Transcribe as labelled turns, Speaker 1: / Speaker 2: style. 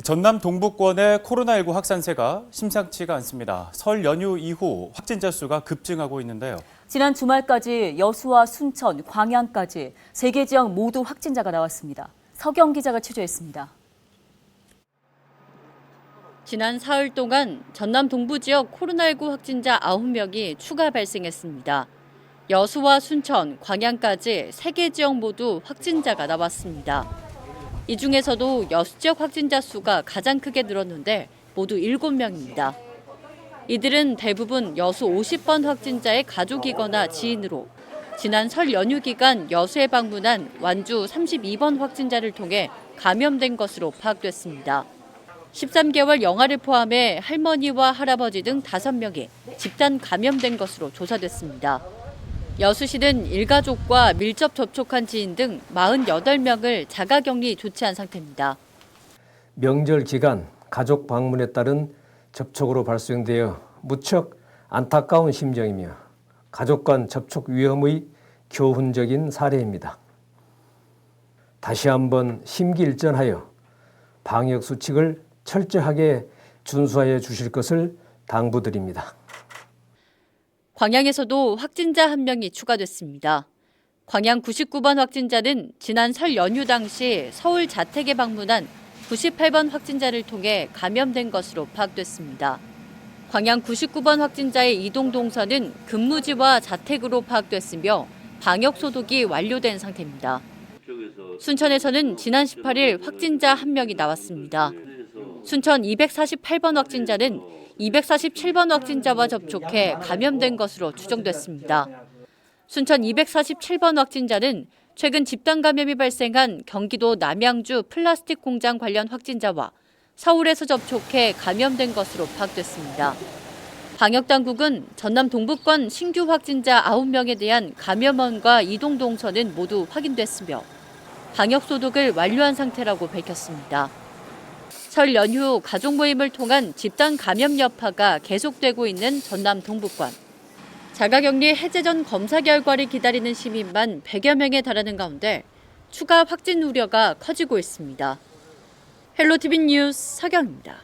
Speaker 1: 전남 동부권의 코로나19 확산세가 심상치가 않습니다. 설 연휴 이후 확진자 수가 급증하고 있는데요.
Speaker 2: 지난 주말까지 여수와 순천, 광양까지 3개 지역 모두 확진자가 나왔습니다. 서경 기자가 취재했습니다.
Speaker 3: 지난 사흘 동안 전남 동부 지역 코로나19 확진자 9명이 추가 발생했습니다. 여수와 순천, 광양까지 3개 지역 모두 확진자가 나왔습니다. 이 중에서도 여수 지역 확진자 수가 가장 크게 늘었는데 모두 7명입니다. 이들은 대부분 여수 50번 확진자의 가족이거나 지인으로 지난 설 연휴 기간 여수에 방문한 완주 32번 확진자를 통해 감염된 것으로 파악됐습니다. 13개월 영아를 포함해 할머니와 할아버지 등 5명이 집단 감염된 것으로 조사됐습니다. 여수시는 일가족과 밀접 접촉한 지인 등 48명을 자가격리 조치한 상태입니다.
Speaker 4: 명절 기간 가족 방문에 따른 접촉으로 발생되어 무척 안타까운 심정이며 가족 간 접촉 위험의 교훈적인 사례입니다. 다시 한번 심기일전하여 방역 수칙을 철저하게 준수하여 주실 것을 당부드립니다.
Speaker 3: 광양에서도 확진자 1명이 추가됐습니다. 광양 99번 확진자는 지난 설 연휴 당시 서울 자택에 방문한 98번 확진자를 통해 감염된 것으로 파악됐습니다. 광양 99번 확진자의 이동 동선은 근무지와 자택으로 파악됐으며 방역 소독이 완료된 상태입니다. 순천에서는 지난 18일 확진자 1명이 나왔습니다. 순천 248번 확진자는 247번 확진자와 접촉해 감염된 것으로 추정됐습니다. 순천 247번 확진자는 최근 집단 감염이 발생한 경기도 남양주 플라스틱 공장 관련 확진자와 서울에서 접촉해 감염된 것으로 파악됐습니다. 방역당국은 전남 동부권 신규 확진자 9명에 대한 감염원과 이동 동선은 모두 확인됐으며 방역 소독을 완료한 상태라고 밝혔습니다. 설 연휴 가족 모임을 통한 집단 감염 여파가 계속되고 있는 전남 동부권. 자가격리 해제 전 검사 결과를 기다리는 시민만 100여 명에 달하는 가운데 추가 확진 우려가 커지고 있습니다. 헬로티비 뉴스 서경입니다.